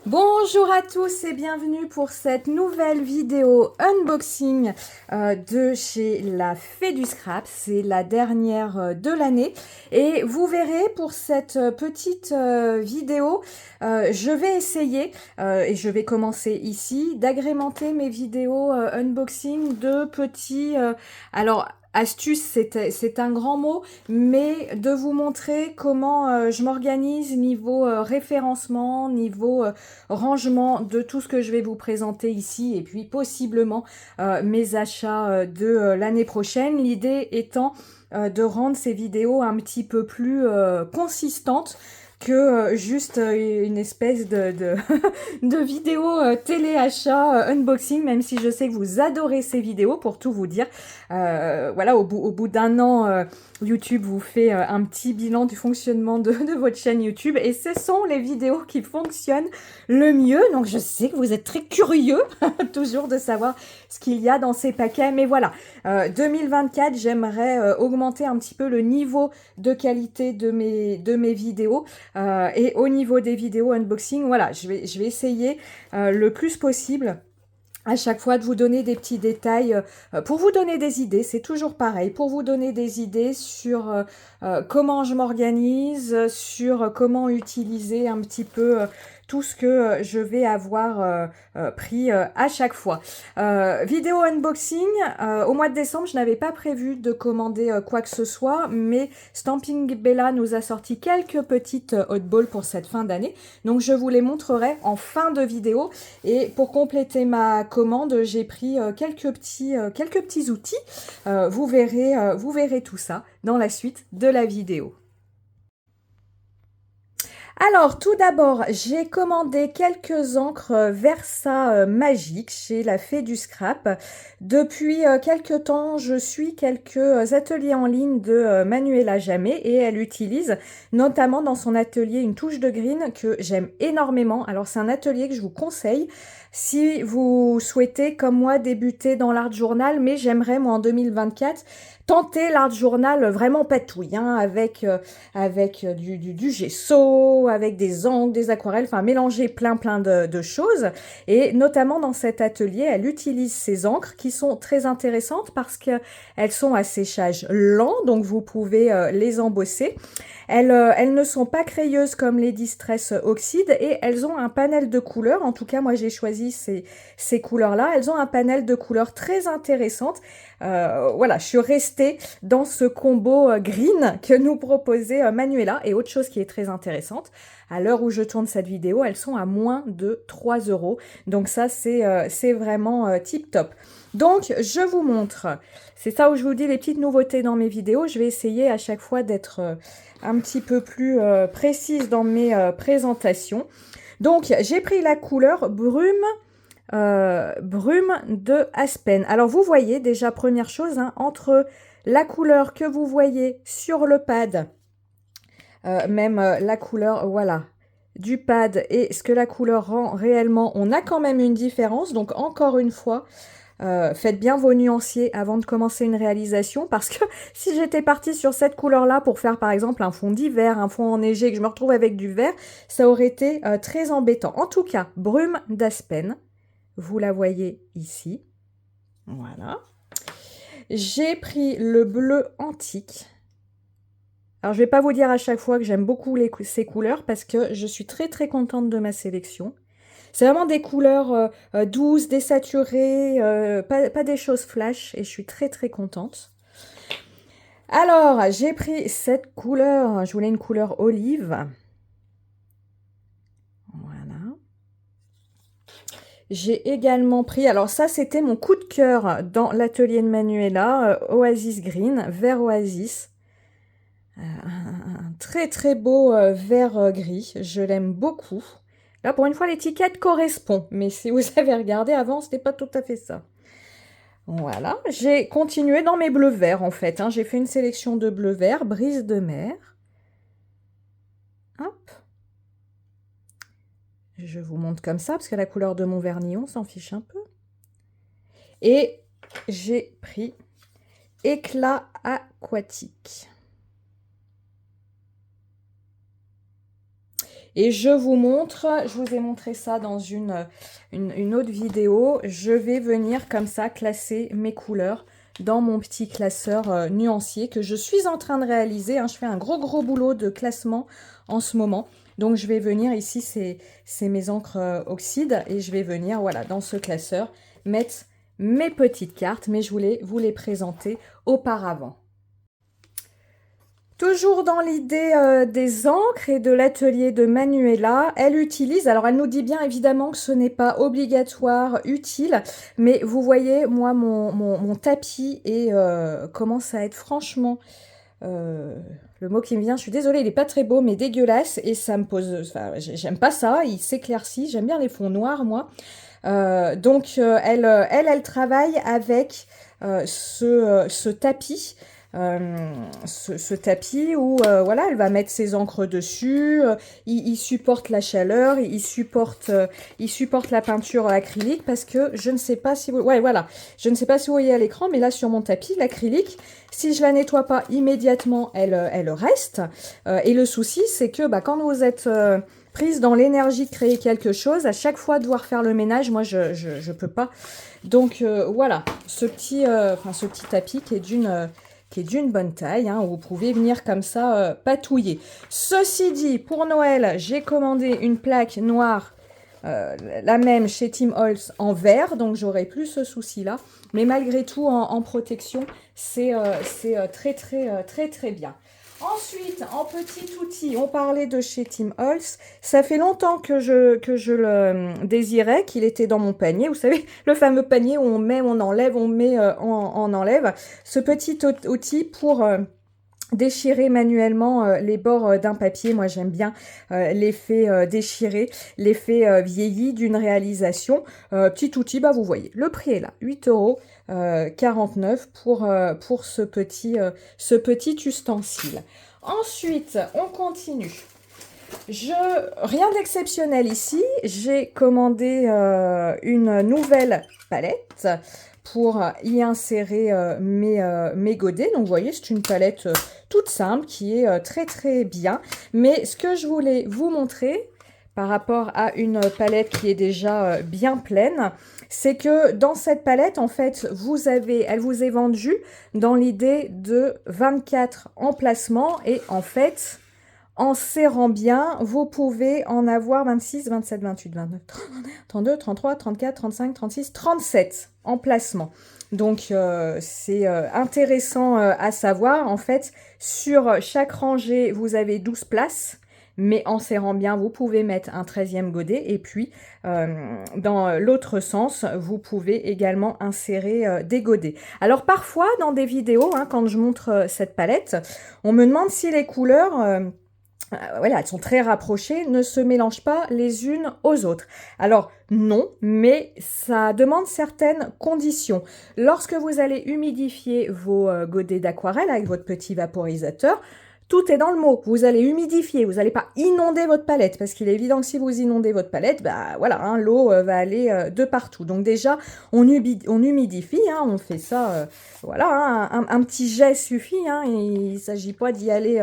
Bonjour à tous et bienvenue pour cette nouvelle vidéo unboxing de chez La Fée du Scrap. C'est la dernière de l'année et vous verrez pour cette petite vidéo, je vais essayer, et je vais commencer ici, d'agrémenter mes vidéos unboxing de petits... alors, astuce, c'est un grand mot, mais de vous montrer comment je m'organise niveau référencement, niveau rangement de tout ce que je vais vous présenter ici et puis possiblement mes achats de l'année prochaine. L'idée étant de rendre ces vidéos un petit peu plus consistantes que juste une espèce de vidéo téléachat unboxing, même si je sais que vous adorez ces vidéos, pour tout vous dire. Voilà, au bout d'un an, YouTube vous fait un petit bilan du fonctionnement de votre chaîne YouTube et ce sont les vidéos qui fonctionnent le mieux. Donc je sais que vous êtes très curieux toujours de savoir ce qu'il y a dans ces paquets. Mais voilà, 2024, j'aimerais augmenter un petit peu le niveau de qualité de mes vidéos. Et au niveau des vidéos unboxing, voilà, je vais essayer le plus possible à chaque fois de vous donner des petits détails pour vous donner des idées, c'est toujours pareil, pour vous donner des idées sur comment je m'organise, sur comment utiliser un petit peu tout ce que je vais avoir pris à chaque fois. Vidéo unboxing, au mois de décembre, je n'avais pas prévu de commander quoi que ce soit, mais Stamping Bella nous a sorti quelques petites hotballs pour cette fin d'année, donc je vous les montrerai en fin de vidéo. Et pour compléter ma commande, j'ai pris quelques petits outils. Vous verrez tout ça dans la suite de la vidéo. Alors, tout d'abord, j'ai commandé quelques encres Versa Magique chez La Fée du Scrap. Depuis quelques temps, je suis quelques ateliers en ligne de Manuela Jammet et elle utilise notamment dans son atelier une touche de green que j'aime énormément. Alors, c'est un atelier que je vous conseille si vous souhaitez, comme moi, débuter dans l'art journal, mais j'aimerais, moi, en 2024, tenter l'art journal vraiment patouille, hein, avec du gesso, avec des encres, des aquarelles, enfin mélanger plein de choses. Et notamment dans cet atelier, elle utilise ces encres qui sont très intéressantes parce qu'elles sont à séchage lent, donc vous pouvez les embosser. Elles ne sont pas crayeuses comme les Distress Oxide et elles ont un panel de couleurs. En tout cas, moi j'ai choisi ces couleurs-là. Elles ont un panel de couleurs très intéressantes. Voilà, je suis restée dans ce combo green que nous proposait Manuela. Et autre chose qui est très intéressante, à l'heure où je tourne cette vidéo, elles sont à moins de 3 €. Donc ça, c'est vraiment tip top. Donc, je vous montre. C'est ça où je vous dis les petites nouveautés dans mes vidéos. Je vais essayer à chaque fois d'être un petit peu plus précise dans mes présentations. Donc, j'ai pris la couleur brume de Aspen. Alors, vous voyez déjà, première chose, hein, entre la couleur que vous voyez sur le pad, même la couleur, voilà, du pad et ce que la couleur rend réellement, on a quand même une différence. Donc, encore une fois, faites bien vos nuanciers avant de commencer une réalisation parce que si j'étais partie sur cette couleur-là pour faire par exemple un fond d'hiver, un fond enneigé, que je me retrouve avec du vert, ça aurait été très embêtant. En tout cas, brume d'Aspen, vous la voyez ici. Voilà. J'ai pris le bleu antique. Alors, je vais pas vous dire à chaque fois que j'aime beaucoup ces couleurs parce que je suis très contente de ma sélection. C'est vraiment des couleurs douces, désaturées, pas des choses flash et je suis très contente. Alors, j'ai pris cette couleur, je voulais une couleur olive. Voilà. J'ai également pris, alors ça c'était mon coup de cœur dans l'atelier de Manuela, Oasis Green, vert Oasis. Un très beau vert gris, je l'aime beaucoup. Là pour une fois l'étiquette correspond, mais si vous avez regardé avant, c'était pas tout à fait ça. Voilà, j'ai continué dans mes bleus verts en fait, hein. J'ai fait une sélection de bleus verts, brise de mer. Hop. Je vous montre comme ça, parce que la couleur de mon vernis, on s'en fiche un peu. Et j'ai pris éclat aquatique. Et je vous montre, je vous ai montré ça dans une autre vidéo, je vais venir comme ça classer mes couleurs dans mon petit classeur nuancier que je suis en train de réaliser. Hein. Je fais un gros boulot de classement en ce moment. Donc je vais venir ici, c'est mes encres oxyde, et je vais venir, voilà, dans ce classeur, mettre mes petites cartes, mais je voulais vous les présenter auparavant. Toujours dans l'idée des encres et de l'atelier de Manuela, elle utilise, alors elle nous dit bien évidemment que ce n'est pas obligatoire, utile, mais vous voyez, moi, mon tapis commence à être franchement, le mot qui me vient, je suis désolée, il n'est pas très beau, mais dégueulasse, et ça me pose, enfin, j'aime pas ça, il s'éclaircit, j'aime bien les fonds noirs, moi. Elle travaille avec ce tapis. Ce tapis où voilà, elle va mettre ses encres dessus, il supporte la chaleur, il supporte la peinture acrylique, parce que je ne sais pas si vous, ouais, voilà, je ne sais pas si vous voyez à l'écran, mais là sur mon tapis, l'acrylique, si je la nettoie pas immédiatement, elle reste, et le souci c'est que quand vous êtes prise dans l'énergie de créer quelque chose, à chaque fois devoir faire le ménage, moi je peux pas. Donc voilà, ce petit tapis qui est d'une bonne taille, hein, où vous pouvez venir comme ça patouiller. Ceci dit, pour Noël, j'ai commandé une plaque noire, la même chez Tim Holtz en vert, donc j'aurai plus ce souci-là. Mais malgré tout, en protection, c'est très bien. Ensuite, en petit outil, on parlait de chez Tim Holtz. Ça fait longtemps que je le désirais, qu'il était dans mon panier. Vous savez, le fameux panier où on met, on enlève, on met, on enlève. Ce petit outil pour déchirer manuellement les bords d'un papier. Moi, j'aime bien l'effet déchiré, l'effet vieilli d'une réalisation. Petit outil, vous voyez, le prix est là, 8,49 € pour ce petit ustensile. Ensuite, on continue. Rien d'exceptionnel ici. J'ai commandé une nouvelle palette pour y insérer mes godets. Donc, vous voyez, c'est une palette toute simple qui est très bien. Mais ce que je voulais vous montrer par rapport à une palette qui est déjà bien pleine, c'est que dans cette palette, en fait, elle vous est vendue dans l'idée de 24 emplacements, et en fait, en serrant bien, vous pouvez en avoir 26, 27, 28, 29, 32, 33, 34, 35, 36, 37 emplacements. Donc, c'est intéressant à savoir. En fait, sur chaque rangée, vous avez 12 places. Mais en serrant bien, vous pouvez mettre un 13e godet. Et puis, dans l'autre sens, vous pouvez également insérer des godets. Alors, parfois, dans des vidéos, hein, quand je montre cette palette, on me demande si les couleurs... voilà, elles sont très rapprochées, ne se mélangent pas les unes aux autres. Alors non, mais ça demande certaines conditions. Lorsque vous allez humidifier vos godets d'aquarelle avec votre petit vaporisateur, tout est dans le mot. Vous allez humidifier, vous n'allez pas inonder votre palette, parce qu'il est évident que si vous inondez votre palette, voilà, hein, l'eau va aller de partout. Donc déjà, on humidifie, hein, on fait ça, voilà, hein, un petit jet suffit, hein, il ne s'agit pas d'y aller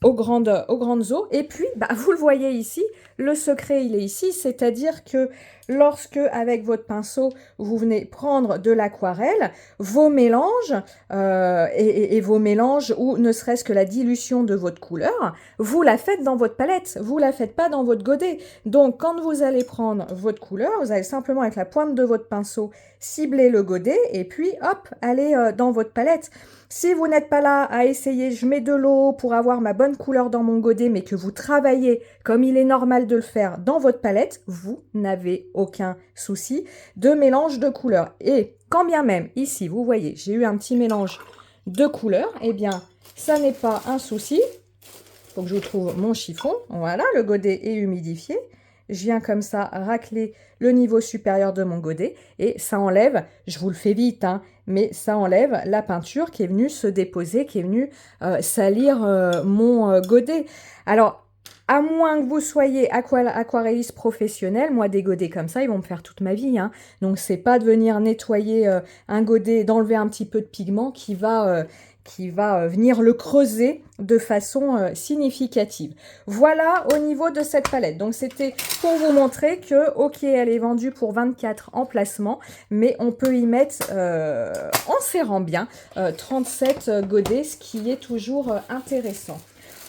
aux grandes eaux. Et puis, vous le voyez ici, le secret, il est ici, c'est-à-dire que lorsque, avec votre pinceau, vous venez prendre de l'aquarelle, vos mélanges, et vos mélanges, ou ne serait-ce que la dilution de votre couleur, vous la faites dans votre palette, vous la faites pas dans votre godet. Donc, quand vous allez prendre votre couleur, vous allez simplement, avec la pointe de votre pinceau, cibler le godet, et puis, hop, aller dans votre palette. Si vous n'êtes pas là à essayer, je mets de l'eau pour avoir ma bonne couleur dans mon godet, mais que vous travaillez comme il est normal de le faire dans votre palette, vous n'avez aucun souci de mélange de couleurs. Et quand bien même, ici, vous voyez, j'ai eu un petit mélange de couleurs, eh bien, ça n'est pas un souci. Il faut que je vous trouve mon chiffon. Voilà, le godet est humidifié. Je viens comme ça racler le niveau supérieur de mon godet et ça enlève, je vous le fais vite, hein, mais ça enlève la peinture qui est venue se déposer, qui est venue salir mon godet. Alors, à moins que vous soyez aquarelliste professionnel, moi des godets comme ça, ils vont me faire toute ma vie. Hein. Donc c'est pas de venir nettoyer un godet, d'enlever un petit peu de pigment qui va venir le creuser de façon significative. Voilà au niveau de cette palette. Donc c'était pour vous montrer que, ok, elle est vendue pour 24 emplacements, mais on peut y mettre, en serrant bien, 37 godets, ce qui est toujours intéressant.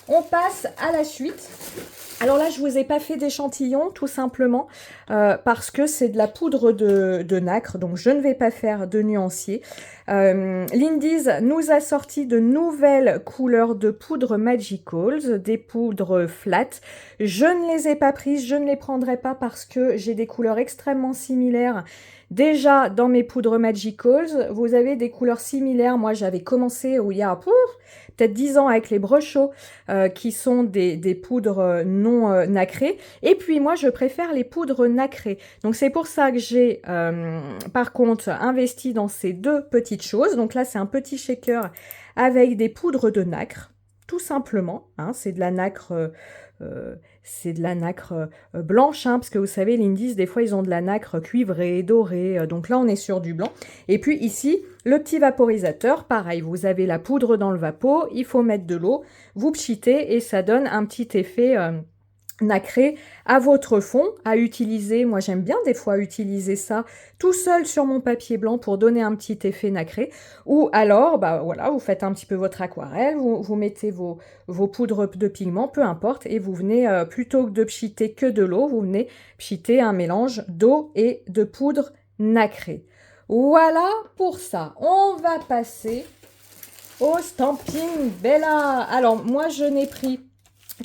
On passe à la suite. Alors là, je vous ai pas fait d'échantillon, tout simplement, parce que c'est de la poudre de nacre, donc je ne vais pas faire de nuancier. Lindy's nous a sorti de nouvelles couleurs de poudre Magicals, des poudres flat. Je ne les ai pas prises, je ne les prendrai pas parce que j'ai des couleurs extrêmement similaires. Déjà, dans mes poudres Magicals, vous avez des couleurs similaires. Moi, j'avais commencé il y a peut-être 10 ans avec les Brusho, qui sont des poudres non nacrées. Et puis, moi, je préfère les poudres nacrées. Donc, c'est pour ça que j'ai, par contre, investi dans ces deux petites choses. Donc là, c'est un petit shaker avec des poudres de nacre, tout simplement. Hein, c'est de la nacre... blanche, hein, parce que vous savez, l'Indies, des fois, ils ont de la nacre cuivrée, dorée, donc là, on est sur du blanc. Et puis ici, le petit vaporisateur, pareil, vous avez la poudre dans le vapeau, il faut mettre de l'eau, vous pchitez et ça donne un petit effet nacré à votre fond, à utiliser. Moi, j'aime bien des fois utiliser ça tout seul sur mon papier blanc pour donner un petit effet nacré. Ou alors, bah voilà, vous faites un petit peu votre aquarelle, vous mettez vos poudres de pigments, peu importe, et vous venez, plutôt que de pchiter que de l'eau, vous venez pchiter un mélange d'eau et de poudre nacrée. Voilà pour ça. On va passer au Stampin' Bella. Alors, moi, je n'ai pris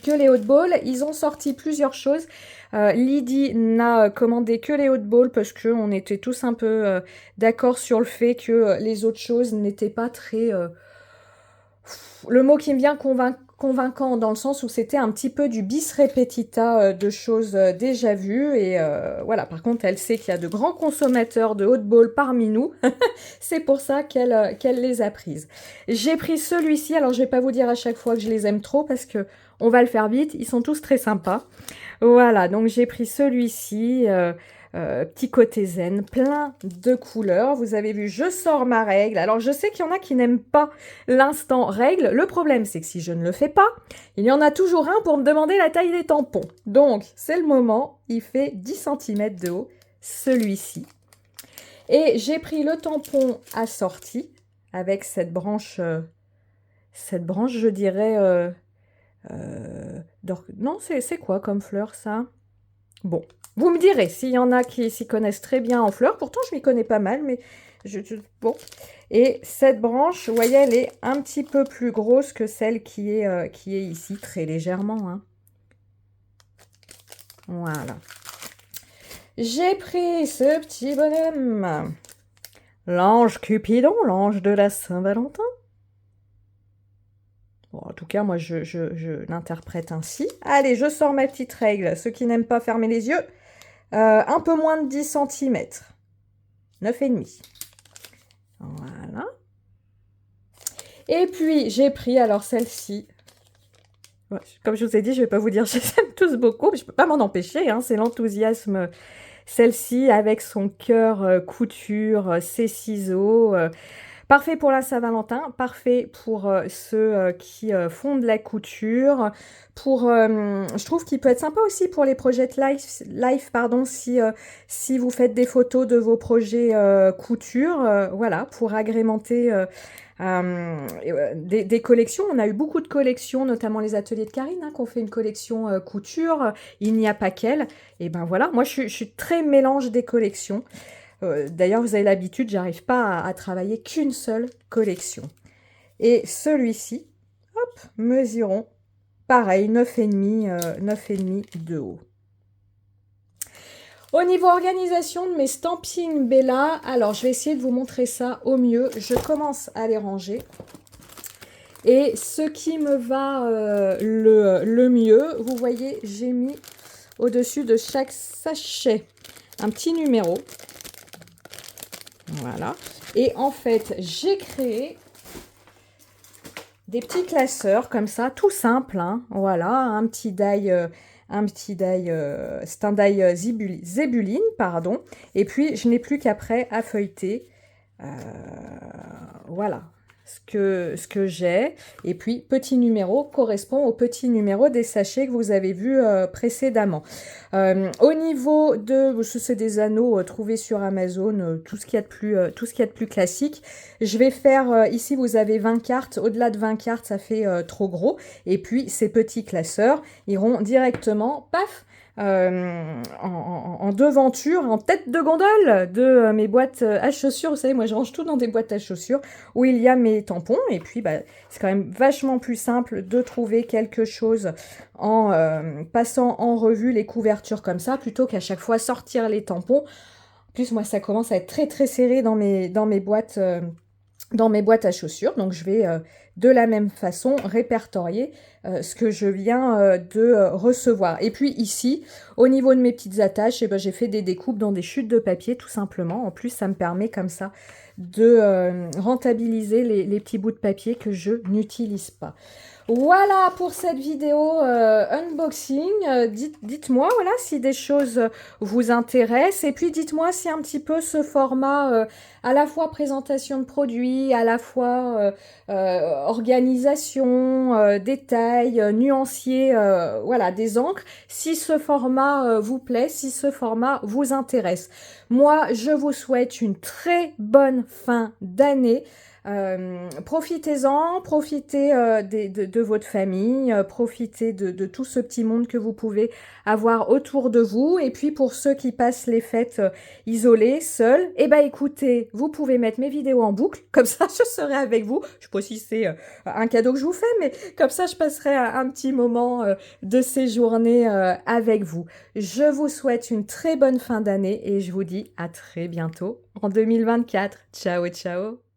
que les hot balls. Ils ont sorti plusieurs choses. Lydie n'a commandé que les hot balls parce qu'on était tous un peu d'accord sur le fait que les autres choses n'étaient pas très... le mot qui me vient convaincant dans le sens où c'était un petit peu du bis repetita de choses déjà vues. Et voilà, par contre, elle sait qu'il y a de grands consommateurs de hot balls parmi nous. C'est pour ça qu'elle les a prises. J'ai pris celui-ci. Alors, je vais pas vous dire à chaque fois que je les aime trop parce que on va le faire vite. Ils sont tous très sympas. Voilà, donc j'ai pris celui-ci. Petit côté zen, plein de couleurs. Vous avez vu, je sors ma règle. Alors, je sais qu'il y en a qui n'aiment pas l'instant règle. Le problème, c'est que si je ne le fais pas, il y en a toujours un pour me demander la taille des tampons. Donc, c'est le moment. Il fait 10 cm de haut, celui-ci. Et j'ai pris le tampon assorti avec cette branche, je dirais... non, c'est quoi comme fleur, ça? Bon, vous me direz s'il y en a qui s'y connaissent très bien en fleurs. Pourtant, je m'y connais pas mal, mais bon. Et cette branche, vous voyez, elle est un petit peu plus grosse que celle qui est ici, très légèrement. Hein. Voilà. J'ai pris ce petit bonhomme. L'ange Cupidon, l'ange de la Saint-Valentin. Bon, en tout cas, moi, je l'interprète ainsi. Allez, je sors ma petite règle. Ceux qui n'aiment pas fermer les yeux, un peu moins de 10 cm. 9,5. Voilà. Et puis, j'ai pris, alors, celle-ci. Ouais, comme je vous ai dit, je ne vais pas vous dire, je les aime tous beaucoup, mais je ne peux pas m'en empêcher. Hein, c'est l'enthousiasme. Celle-ci, avec son cœur couture, ses ciseaux... parfait pour la Saint-Valentin, parfait pour ceux qui font de la couture. Je trouve qu'il peut être sympa aussi pour les projets life pardon, si vous faites des photos de vos projets couture, voilà, pour agrémenter des collections. On a eu beaucoup de collections, notamment les ateliers de Karine, hein, qui ont fait une collection couture. Il n'y a pas qu'elle. Et ben voilà, moi je suis très mélange des collections. D'ailleurs, vous avez l'habitude, j'arrive pas à travailler qu'une seule collection. Et celui-ci, hop, mesurons, pareil, 9,5 de haut. Au niveau organisation de mes Stampin' Bella, alors je vais essayer de vous montrer ça au mieux. Je commence à les ranger. Et ce qui me va le mieux, vous voyez, j'ai mis au-dessus de chaque sachet un petit numéro. Voilà. Et en fait, j'ai créé des petits classeurs comme ça, tout simple. Hein. Voilà, un petit die, c'est un die zébuline, pardon. Et puis, je n'ai plus qu'après à feuilleter. Voilà. ce que j'ai. Et puis, petit numéro correspond au petit numéro des sachets que vous avez vu précédemment. Au niveau de, c'est des anneaux trouvés sur Amazon, tout ce qu'il y a de plus classique. Je vais faire, ici vous avez 20 cartes, au-delà de 20 cartes ça fait trop gros. Et puis ces petits classeurs iront directement, paf, en devanture, en tête de gondole de mes boîtes à chaussures. Vous savez, moi je range tout dans des boîtes à chaussures où il y a mes tampons. Et puis bah, c'est quand même vachement plus simple de trouver quelque chose en passant en revue les couvertures comme ça, plutôt qu'à chaque fois sortir les tampons. En plus, moi ça commence à être très très serré dans mes boîtes. Dans mes boîtes à chaussures, donc je vais de la même façon répertorier ce que je viens de recevoir. Et puis ici, au niveau de mes petites attaches, eh ben, j'ai fait des découpes dans des chutes de papier tout simplement. En plus, ça me permet comme ça de rentabiliser les petits bouts de papier que je n'utilise pas. Voilà pour cette vidéo unboxing. Dites-moi voilà, si des choses vous intéressent. Et puis dites-moi si un petit peu ce format à la fois présentation de produits, à la fois organisation, détails, nuancier, voilà, des encres. Si ce format vous plaît, si ce format vous intéresse. Moi, je vous souhaite une très bonne fin d'année. Profitez-en, profitez de votre famille, profitez de tout ce petit monde que vous pouvez avoir autour de vous. Et puis pour ceux qui passent les fêtes isolés, seuls, eh ben écoutez, vous pouvez mettre mes vidéos en boucle, comme ça je serai avec vous. Je sais pas si c'est un cadeau que je vous fais, mais comme ça je passerai un petit moment de ces journées avec vous. Je vous souhaite une très bonne fin d'année et je vous dis à très bientôt en 2024. Ciao, ciao!